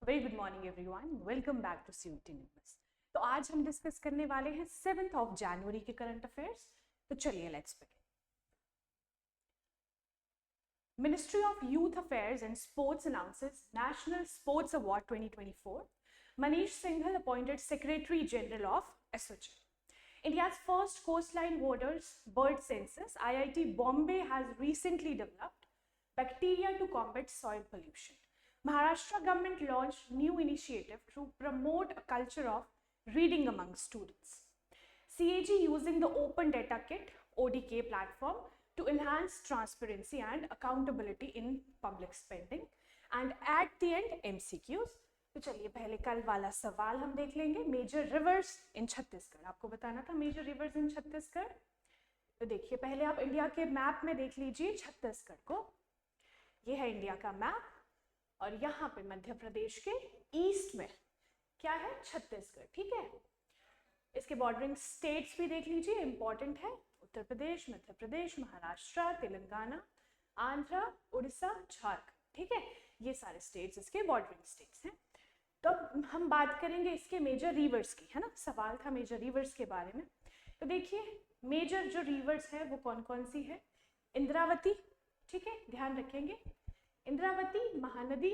Very good morning everyone, welcome back to CUET news. तो आज हम डिस्कस करने वाले हैं 7 जनवरी के करंट अफेयर्स। तो चलिए let's begin. Ministry of Youth Affairs and Sports announces National Sports Award 2024. Manish Singhal appointed Secretary General of ASSOCHAM. India's first coastline waters bird census, IIT Bombay has recently developed bacteria to combat soil pollution. Maharashtra government launched new initiative to promote a culture of reading among students. CAG using the Open Data Kit ODK platform to enhance transparency and accountability in public spending. And at the end MCQs. तो चलिए पहले कल वाला सवाल हम देख लेंगे। Major rivers इन छत्तीसगढ़, आपको बताना था मेजर रिवर्स इन छत्तीसगढ़। तो देखिए पहले आप इंडिया के मैप में देख लीजिए छत्तीसगढ़ को। ये है इंडिया का मैप और यहाँ पे मध्य प्रदेश के ईस्ट में क्या है, छत्तीसगढ़। ठीक है, इसके बॉर्डरिंग स्टेट्स भी देख लीजिए, इंपॉर्टेंट है। उत्तर प्रदेश, मध्य प्रदेश, महाराष्ट्र, तेलंगाना, आंध्र, उड़ीसा, झारखंड। ठीक है, ये सारे स्टेट्स इसके बॉर्डरिंग स्टेट्स हैं। तो हम बात करेंगे इसके मेजर रिवर्स की, है ना, सवाल था मेजर रिवर्स के बारे में। तो देखिए मेजर जो रिवर्स है वो कौन कौन सी है। इंद्रावती, ठीक है, ध्यान रखेंगे, इंद्रावती, महानदी।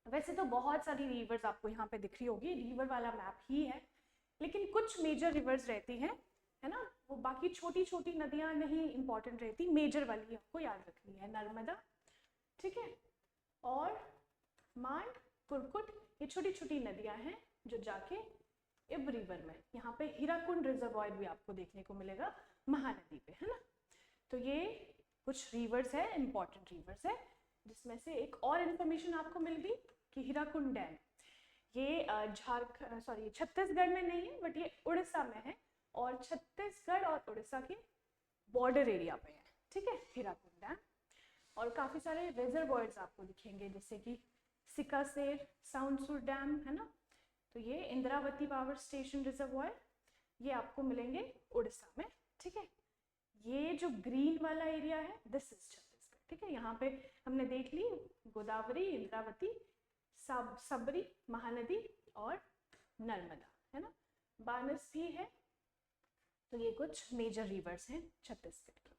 वैसे तो बहुत सारी रिवर्स आपको यहाँ पे दिख रही होगी, रिवर वाला मैप ही है, लेकिन कुछ मेजर रिवर्स रहती हैं, है ना, वो बाकी छोटी छोटी नदियाँ नहीं इंपॉर्टेंट रहती, मेजर वाली आपको याद रखनी है। नर्मदा, ठीक है, और मांड, कुरकुट, ये छोटी छोटी नदियाँ हैं जो जाके इब रिवर में, यहाँ पे हीराकुंड रिजर्वॉयर भी आपको देखने को मिलेगा महानदी पे, है ना। तो ये कुछ रिवर्स है, इंपॉर्टेंट रिवर्स है, जिसमें से एक और इन्फॉर्मेशन आपको मिल गई कि हीराकुंड डैम, ये छत्तीसगढ़ में नहीं है बट ये उड़ीसा में है, और छत्तीसगढ़ और उड़ीसा के बॉर्डर एरिया पे है। ठीक है, हीराकुंड डैम। और काफ़ी सारे रिजर्वॉयर्स आपको दिखेंगे, जैसे कि सिकासेर, साउंडसुर डैम, है ना। तो ये इंद्रावती पावर स्टेशन रिजर्वॉयर, ये आपको मिलेंगे उड़ीसा में। ठीक है, ये जो ग्रीन वाला एरिया है दिस इज छत्तीसगढ़। ठीक है, यहाँ पे हमने देख ली गोदावरी, इंद्रावती, सबरी, महानदी और नर्मदा, है ना, बानस भी है। तो ये कुछ मेजर रिवर्स हैं छत्तीसगढ़ की।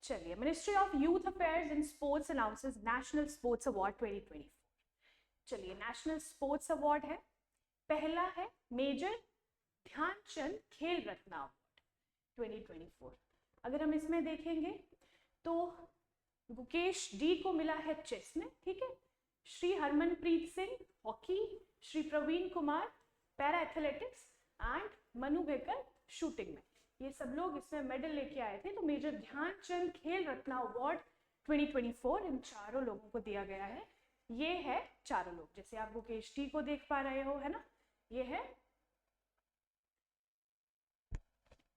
चलिए, ministry of youth affairs and sports announces national sports award 2024। चलिए, नेशनल स्पोर्ट्स अवार्ड है, पहला है मेजर ध्यानचंद खेल रत्न अवार्ड 2024। अगर हम इसमें देखेंगे तो गुकेश डी को मिला है चेस में, ठीक है, Shri Harmanpreet Singh hockey, Shri Praveen Kumar para athletics and Manu Bhaker shooting में, ये सब लोग इसमें मेडल लेके आए थे। तो मेजर ध्यानचंद खेल रत्न अवार्ड 2024 इन चारों लोगों को दिया गया है। ये है चारों लोग, जैसे आप गुकेश डी को देख पा रहे हो, है ना, ये है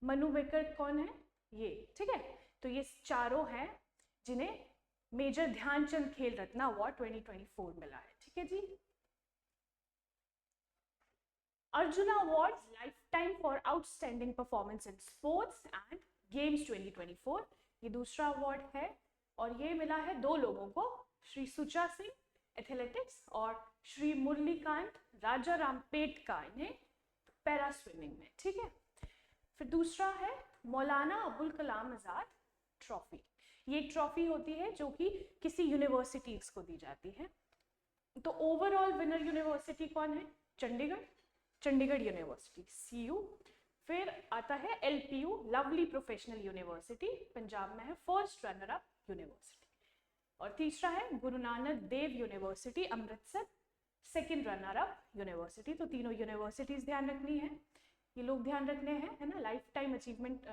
मनु भेकर, कौन है ये, ठीक है। तो ये चारों हैं जिन्हें मेजर ध्यानचंद खेल रत्न अवार्ड 2024 मिला है। ठीक है जी। Arjuna awards lifetime for outstanding performance in sports and games 2024, ये दूसरा अवार्ड है और ये मिला है दो लोगों को, श्री सुचा सिंह एथलेटिक्स और श्री मुरलीकांत राजा रामपेट का, इन्हें पैरा स्विमिंग में। ठीक है, फिर दूसरा है मौलाना अबुल कलाम आजाद ट्रॉफी। ये एक ट्रॉफी होती है जो कि किसी यूनिवर्सिटीज को दी जाती है। तो ओवरऑल विनर यूनिवर्सिटी कौन है, चंडीगढ़, चंडीगढ़ यूनिवर्सिटी CU। फिर आता है LPU lovely professional university, Punjab में है, फर्स्ट रनर अप यूनिवर्सिटी। और तीसरा है Guru Nanak Dev university Amritsar, second runner up university. तो तीनों यूनिवर्सिटीज ध्यान रखनी है, ये लोग ध्यान रखने हैं, है ना। Life time achievement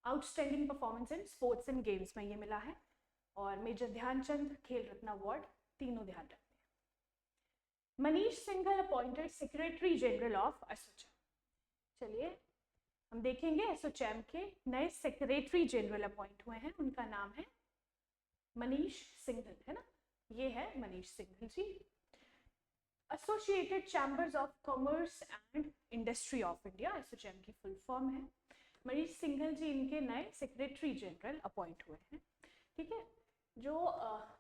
outstanding performance in sports and games में ये मिला है, और मेजर ध्यानचंद खेल रत्न अवार्ड तीनों ध्यान रखने हैं। Manish Singhal appointed secretary general of ASSOCHAM. चलिए हम देखेंगे एसोचैम के नए सेक्रेटरी जनरल अपॉइंट हुए हैं, उनका नाम है मनीष सिंघल, है ना, ये है Manish Singhal ji. Associated chambers of commerce and industry of India, ASSOCHAM की फुल फॉर्म है। मनीष सिंघल जी इनके नए सेक्रेटरी जनरल अपॉइंट हुए हैं। ठीक है, जो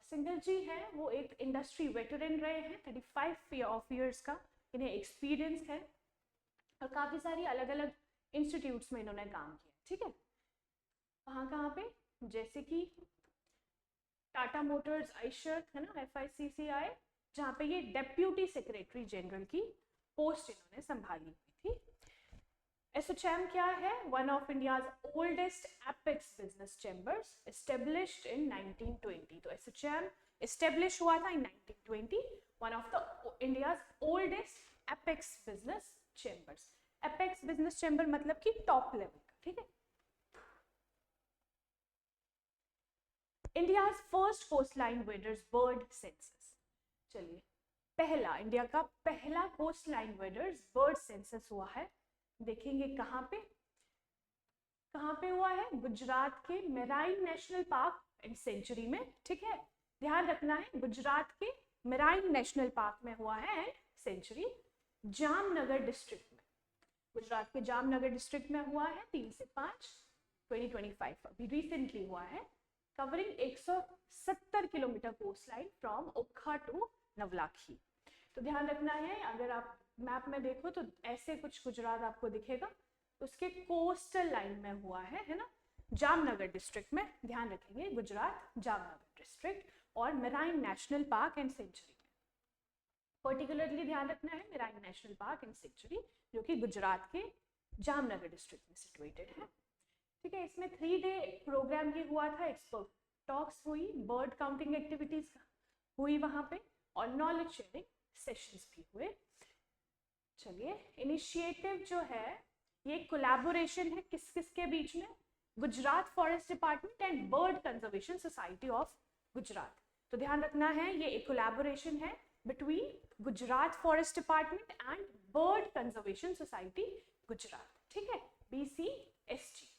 सिंघल जी हैं वो एक इंडस्ट्री वेटरन रहे हैं, 35 ऑफ ईयर्स का इन्हें एक्सपीरियंस है और काफ़ी सारी अलग अलग इंस्टीट्यूट्स में इन्होंने काम किया। ठीक है, कहाँ पे, जैसे कि टाटा मोटर्स, आइशर, है ना, FICCI, जहाँ पे ये डेप्यूटी सेक्रेटरी जनरल की पोस्ट इन्होंने संभाली हुई थी। एसोचैम क्या है? One of India's oldest apex business chambers, established in 1920। तो एसोचैम एस्टेब्लिश हुआ था in 1920, one of the India's oldest apex business chambers. Apex business chamber मतलब कि टॉप लेवल का। ठीक है, India's first coastline waders bird census. चलिए, पहला, इंडिया का पहला coastline waders bird census हुआ है। देखेंगे कहाँ पे हुआ है? गुजरात के marine national park and sanctuary में। ठीक है, ध्यान रखना है, गुजरात के मेराइन नेशनल पार्क में हुआ है एंड सेंचुरी, जामनगर डिस्ट्रिक्ट में। गुजरात के जामनगर डिस्ट्रिक्ट में हुआ है 3 से 5 2025, अभी रिसेंटली हुआ है, covering 170 kilometre coastline from Okha to Navlakhi. तो ध्यान रखना है, अगर आप मैप में देखो तो ऐसे कुछ गुजरात आपको दिखेगा, उसके कोस्टल लाइन में हुआ है ना, जामनगर डिस्ट्रिक्ट में। ध्यान रखेंगे, गुजरात जामनगर डिस्ट्रिक्ट और marine national park and sanctuary में पर्टिकुलरली ध्यान रखना है, marine national park and sanctuary, जो कि गुजरात के जामनगर डिस्ट्रिक्ट में सिचुएटेड है। ठीक है, इसमें 3 डे प्रोग्राम ये हुआ था, एक्सपर्ट टॉक्स हुई, बर्ड काउंटिंग एक्टिविटीज हुई वहाँ पे और नॉलेज शेयरिंग सेशंस भी हुए। चलिए, इनिशिएटिव जो है ये कोलैबोरेशन है किस किस के बीच में? Gujarat forest department and bird conservation society of Gujarat. तो ध्यान रखना है, ये एक कोलैबोरेशन है between Gujarat forest department and bird conservation society Gujarat. ठीक है, BCSG।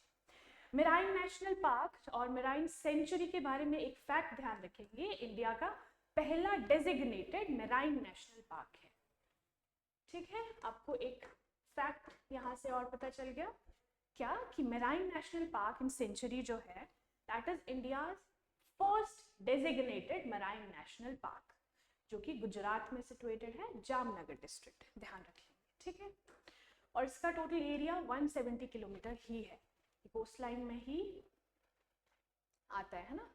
मेराइन नेशनल पार्क और मेराइन सेंचुरी के बारे में एक फैक्ट ध्यान रखेंगे, इंडिया का पहला डेजिग्नेटेड मेराइन नेशनल पार्क है। ठीक है, आपको एक फैक्ट यहाँ से और पता चल गया क्या, कि marine national park and sanctuary जो है that is India's first designated marine national park, जो कि गुजरात में सिचुएटेड है, जामनगर डिस्ट्रिक्ट। ध्यान रखेंगे। ठीक है, और इसका टोटल एरिया 170 किलोमीटर ही है, कोस्ट लाइन में ही आता है ना।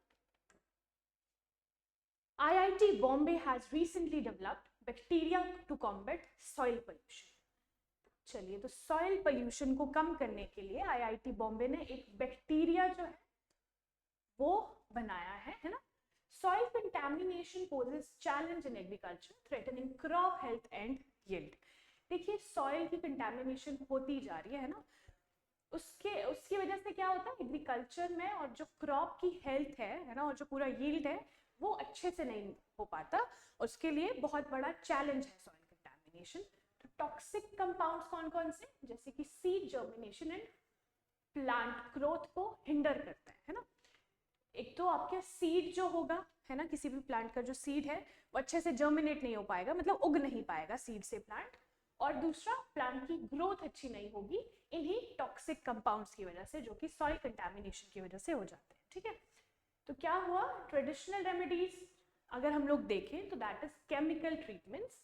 IIT Bombay has recently developed bacteria to combat soil pollution। चलिए, तो सॉइल पोल्यूशन को कम करने के लिए IIT बॉम्बे ने एक बैक्टीरिया जो है वो बनाया है ना। Soil contamination poses challenge in agriculture, threatening crop health and yield. देखिए, सॉइल की कंटैमिनेशन होती जा रही है ना, उसकी वजह से क्या होता है एग्रीकल्चर में, और जो क्रॉप की हेल्थ है ना, और जो पूरा यील्ड है वो अच्छे से नहीं हो पाता, उसके लिए बहुत बड़ा चैलेंज है सॉइल कंटैमिनेशन। तो टॉक्सिक कंपाउंड्स कौन कौन से, जैसे कि seed germination and plant growth को हिंडर करता है ना। एक तो आपके सीड जो होगा है ना, किसी भी प्लांट का जो सीड है वो अच्छे से जर्मिनेट नहीं हो पाएगा, मतलब उग नहीं पाएगा सीड से प्लांट, और दूसरा प्लांट की ग्रोथ अच्छी नहीं होगी इन्हीं टॉक्सिक कंपाउंड्स की वजह से, जो कि सॉइल कंटैमिनेशन की वजह से हो जाते हैं। ठीक है, तो क्या हुआ, ट्रेडिशनल रेमेडीज अगर हम लोग देखें तो that is chemical treatments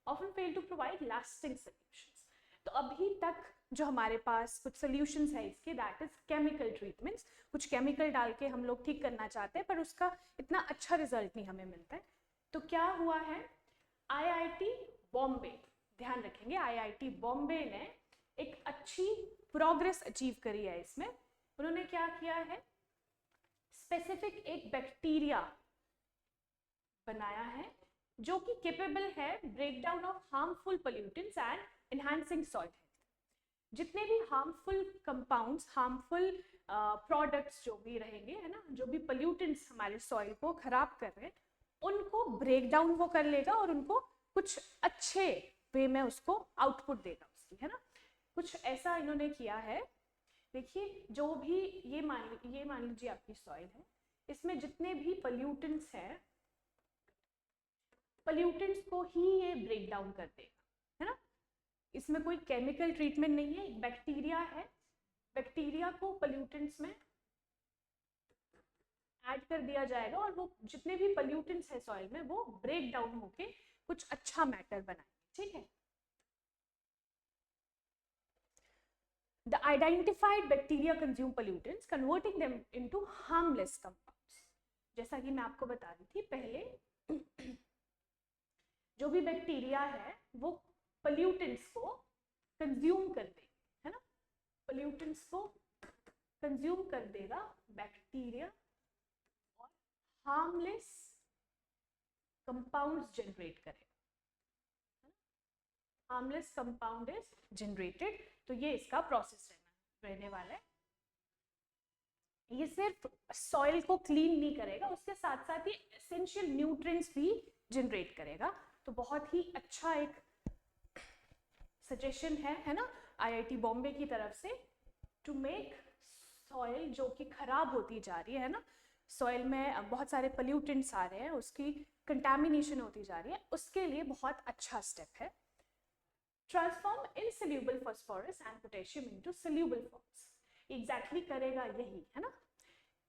often fail to provide lasting solutions. तो अभी तक जो हमारे पास कुछ सॉल्यूशंस है इसके, दैट इज केमिकल ट्रीटमेंट्स, कुछ केमिकल डाल के हम लोग ठीक करना चाहते हैं पर उसका इतना अच्छा रिजल्ट नहीं हमें मिलता है। तो क्या हुआ है, IIT बॉम्बे, ध्यान रखेंगे, IIT बॉम्बे ने एक अच्छी प्रोग्रेस अचीव करी है इसमें। उन्होंने क्या किया है, स्पेसिफिक एक बैक्टीरिया बनाया है जो कि केपेबल है breakdown of harmful pollutants and enhancing soil health. जितने भी हार्मफुल कंपाउंड्स, हार्मफुल प्रोडक्ट्स जो भी रहेंगे है ना, जो भी पोल्यूटेंट्स हमारे सॉइल को खराब कर रहे हैं, उनको ब्रेक डाउन वो कर लेगा और उनको कुछ अच्छे वे में उसको आउटपुट देगा उसकी, है ना। कुछ ऐसा इन्होंने किया है। देखिए, जो भी ये मान लीजिए आपकी सॉइल है, इसमें जितने भी पोल्यूटेंट्स हैं, पोल्यूटेंट्स को ही ये ब्रेक डाउन कर देगा, है ना। इसमें कोई केमिकल ट्रीटमेंट नहीं है, एक बैक्टीरिया है, बैक्टीरिया को पोल्यूटेंट्स में ऐड कर दिया जाएगा और वो जितने भी पोल्यूटेंट्स है सॉइल में वो ब्रेक डाउन होके कुछ अच्छा मैटर बनाएंगे, ठीक है। The identified bacteria consume pollutants, converting them into harmless compounds. जैसा कि मैं आपको बता रही थी पहले, जो भी बैक्टीरिया है वो पोल्यूटेंट्स को कंज्यूम कर देगा, है ना, पोल्यूटेंट्स को कंज्यूम कर देगा बैक्टीरिया और हार्मलेस कंपाउंड्स जनरेट करेगा, हार्मलेस कंपाउंड इज जनरेटेड। तो ये इसका प्रोसेस रहने वाला है। ये सिर्फ सॉइल को क्लीन नहीं करेगा, उसके साथ साथ ये एसेंशियल न्यूट्रिएंट्स भी जनरेट करेगा। तो बहुत ही अच्छा एक सजेशन है ना, आईआईटी बॉम्बे की तरफ से, टू मेक सॉइल जो कि खराब होती जा रही है ना, सॉइल में बहुत सारे पोल्यूटेंट्स आ रहे हैं, उसकी कंटामिनेशन होती जा रही है, उसके लिए बहुत अच्छा स्टेप है। Transform insoluble phosphorus and potassium into soluble forms. Exactly करेगा यही, है ना,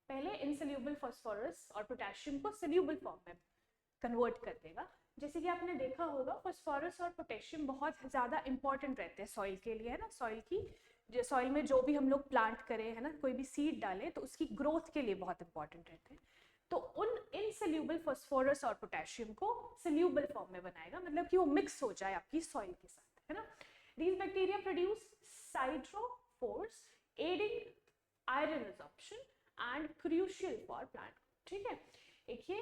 पहले इनसोल्यूबल फास्फोरस और पोटेशियम को सोल्यूबल फॉर्म में कन्वर्ट कर देगा। जैसे कि आपने देखा होगा फास्फोरस और पोटेशियम बहुत ज़्यादा इंपॉर्टेंट रहते हैं सॉइल के लिए, है ना, सॉइल में जो भी हम लोग प्लांट करें, है ना, कोई भी सीड डालें तो उसकी ग्रोथ के लिए बहुत इंपॉर्टेंट रहते हैं। तो उन इनसोल्यूबल फास्फोरस और पोटेशियम को सोल्यूबल फॉर्म में बनाएगा, मतलब कि वो मिक्स हो जाए आपकी सॉइल के साथ, है ना। These bacteria produce siderophores, aiding iron absorption and crucial for plant, ठीक है। एक ये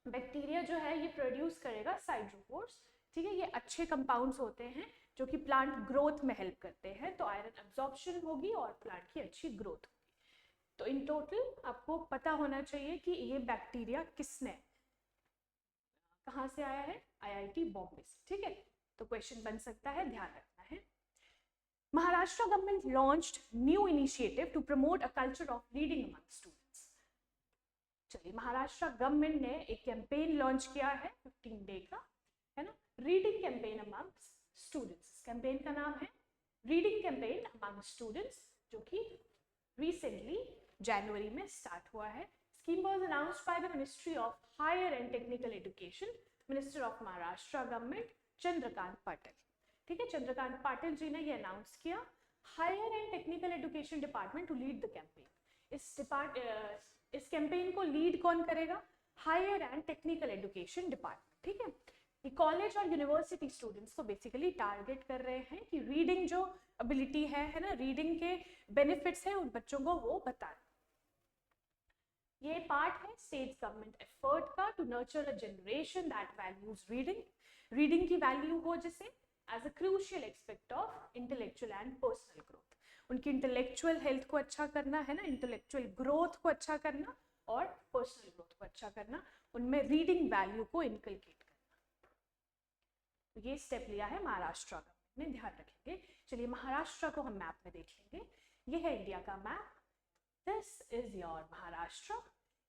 बैक्टीरिया जो है ये प्रोड्यूस करेगा साइड्रोफोर्स, ठीक है, ये अच्छे कंपाउंड्स होते हैं जो कि प्लांट ग्रोथ में हेल्प करते हैं, तो आयरन एब्जॉर्प्शन होगी और प्लांट की अच्छी ग्रोथ होगी। तो इन टोटल आपको पता होना चाहिए कि ये बैक्टीरिया किसने, कहाँ से आया है, आईआईटी बॉम्बे से, ठीक है। तो क्वेश्चन बन सकता है, ध्यान रखना है। Maharashtra government launched new initiative to promote a culture of reading among students. चलिए, महाराष्ट्र गवर्नमेंट ने एक कैंपेन लॉन्च किया है 15 डे का, है ना, reading campaign among students. Campaign का नाम है रीडिंग कैंपेन अमंग स्टूडेंट्स, जो कि रिसेंटली जनवरी में स्टार्ट हुआ है। Scheme was announced by the ministry of higher and technical education, minister of Maharashtra government Chandrakant Patil, ठीक है, चंद्रकांत पाटिल जी ने ये अनाउंस किया। Higher and technical education department to lead the campaign. इस कैंपेन को लीड कौन करेगा, higher and technical education department, ठीक है। ये कॉलेज और यूनिवर्सिटी स्टूडेंट्स को बेसिकली टारगेट कर रहे हैं कि रीडिंग जो एबिलिटी है ना, रीडिंग के बेनिफिट्स हैं उन बच्चों को वो बताएं। ये पार्ट है स्टेट गवर्नमेंट एफर्ट का to nurture a generation that values reading, reading की वैल्यू हो जिसे as a crucial aspect of intellectual and personal growth. उनकी इंटेलेक्चुअल हेल्थ को अच्छा करना, है ना, इंटेलेक्चुअल ग्रोथ को अच्छा करना और पर्सनल ग्रोथ को अच्छा करना, उनमें रीडिंग वैल्यू को इनकलकेट करना। तो ये स्टेप लिया है महाराष्ट्र गवर्नमेंट ने, ध्यान रखेंगे। चलिए, महाराष्ट्र को हम मैप में देख लेंगे। ये है इंडिया का map, this is your Maharashtra.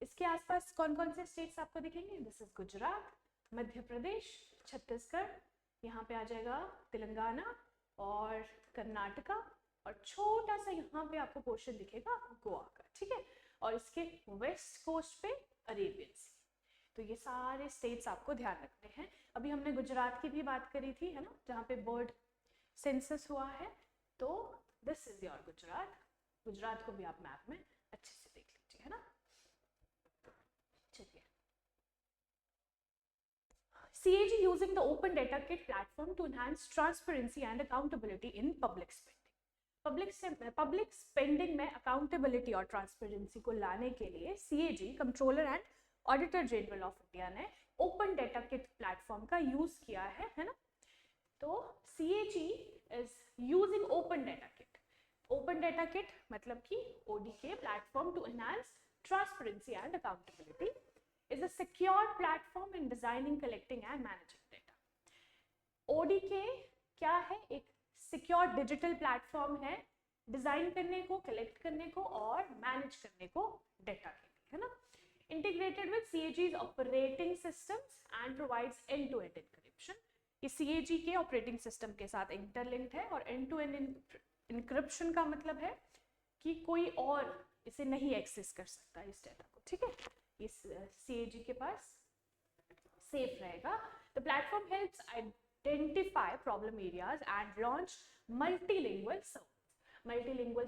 इसके आसपास कौन कौन से स्टेट्स आपको दिखेंगे, दिस इज गुजरात, मध्य प्रदेश, छत्तीसगढ़, यहाँ पे आ जाएगा तेलंगाना और कर्नाटका, और छोटा सा यहाँ पे आपको पोर्शन दिखेगा गोवा का, ठीक है, और इसके वेस्ट कोस्ट पे अरेबियन सी। तो ये सारे स्टेट्स आपको ध्यान रखने हैं। अभी हमने गुजरात की भी बात करी थी, है ना, जहाँ पे बर्ड सेंसस हुआ है। तो this is your Gujarat. Gujarat को भी आप मैप में अच्छे से देख लीजिए, है ना। चलिए, CAG using the Open Data Kit platform to enhance transparency and accountability in public spending. Public spending में अकाउंटेबिलिटी और ट्रांसपेरेंसी को लाने के लिए CAG, controller and auditor general of India, ने ओपन डेटा किट प्लेटफॉर्म का यूज किया है ना। तो CAG is using open data kit. Open data kit मतलब कि ODK platform to enhance transparency and accountability is a secure platform in designing, collecting and managing data. ODK क्या है, एक सिक्योर डिजिटल प्लेटफॉर्म है डिजाइन करने को, collect करने को और मैनेज करने को डेटा के लिए, है ना। Integrated with CAG's operating systems and provides end to end encryption. ये CAG के ऑपरेटिंग सिस्टम के साथ इंटरलिंक्ड है, और एंड टू एंड इंक्रिप्शन का मतलब है कि कोई और इसे नहीं एक्सेस कर सकता इस डेटा को, ठीक है, ये CAG के पास सेफ रहेगा. The platform helps identify problem areas and launch multilingual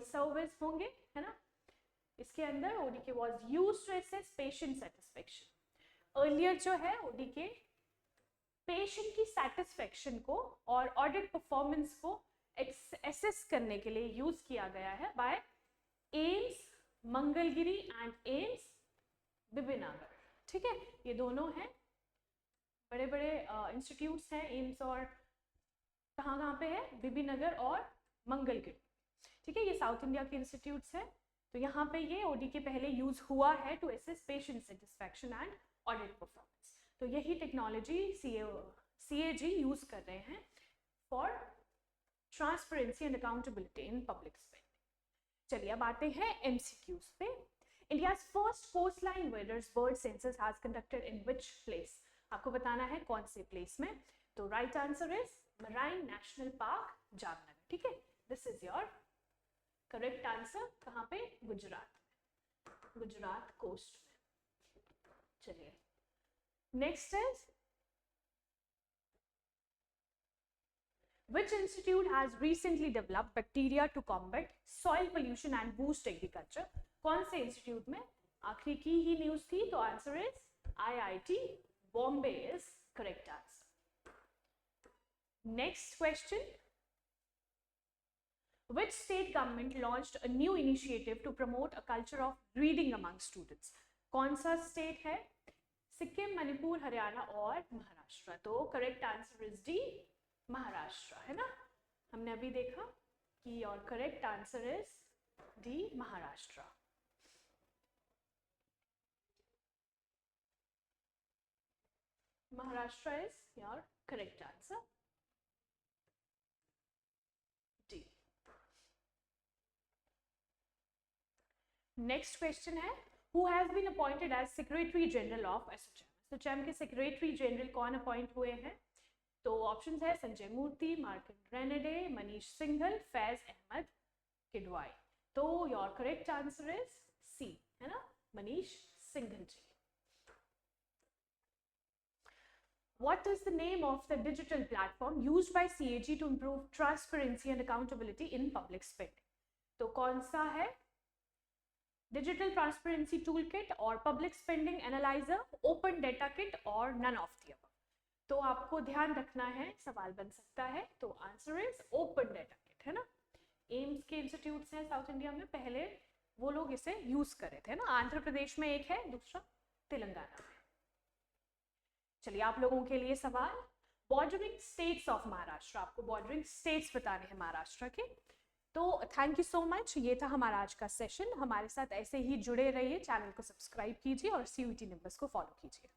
service होंगे, है ना. इसके अंदर ODK was used to assess patient satisfaction. Earlier जो है ODK पेशेंट की सेटिस्फेक्शन को और ऑडिट परफॉर्मेंस को एसेस करने के लिए यूज किया गया है बाय एम्स मंगलगिरी एंड एम्स बिबिनागर. ठीक है, ये दोनों हैं बड़े बड़े इंस्टीट्यूट्स हैं. एम्स और कहाँ पे है, बिबिनगर और मंगलगिरी. ठीक है, ये साउथ इंडिया के इंस्टीट्यूट्स हैं. तो यहाँ पे ये ODK पहले यूज हुआ है to assess patient satisfaction and audit performance. तो यही टेक्नोलॉजी CAG यूज कर रहे हैं for transparency and accountability in public spending. चलिए अब आते हैं MCQs पे. India's first coastline weathers bird census has conducted in which place. आपको बताना है कौन से प्लेस में. तो right answer is marine national park Jamnagar. ठीक है, this is your correct answer. कहाँ पे, गुजरात कोस्ट में. चलिए next is which institute has recently developed bacteria to combat soil pollution and boost agriculture. कौन से इंस्टीट्यूट में, आखिरी की ही न्यूज थी. तो answer is IIT Bombay is correct answer. Next question. Which state government launched a new initiative to promote a culture of reading among students? कौन सा state है, सिक्किम, मणिपुर, हरियाणा और महाराष्ट्र. तो correct answer is D, Maharashtra, है ना. हमने अभी देखा कि और correct answer is D, Maharashtra. Maharashtra is your correct answer, D. Next question है, who has been appointed as secretary general of ASSOCHAM. ASSOCHAM के सेक्रेटरी जनरल कौन अपॉइंट हुए हैं. तो ऑप्शंस है संजय मूर्ति, मार्कंड रेनेडे, मनीष सिंघल, फैज अहमद किडवाई. तो your correct answer is C, है ना, मनीष सिंघल जी. What is the name of the digital platform used by CAG to improve transparency and accountability in public spending? तो कौन सा है, डिजिटल ट्रांसपेरेंसी टूल किट और public spending analyser, open data kit और none of the above. तो आपको ध्यान रखना है, सवाल बन सकता है. तो answer is open data kit, है ना. एम्स के इंस्टीट्यूट्स हैं साउथ इंडिया में, पहले वो लोग इसे यूज कर रहे थे ना. आंध्र प्रदेश में एक है, दूसरा तेलंगाना में. चलिए आप लोगों के लिए सवाल, बॉर्डरिंग स्टेट्स ऑफ महाराष्ट्र. आपको बॉर्डरिंग स्टेट्स बताने हैं महाराष्ट्र के. तो थैंक यू सो मच, ये था हमारा आज का सेशन. हमारे साथ ऐसे ही जुड़े रहिए, चैनल को सब्सक्राइब कीजिए और CUET नंबर्स को फॉलो कीजिए.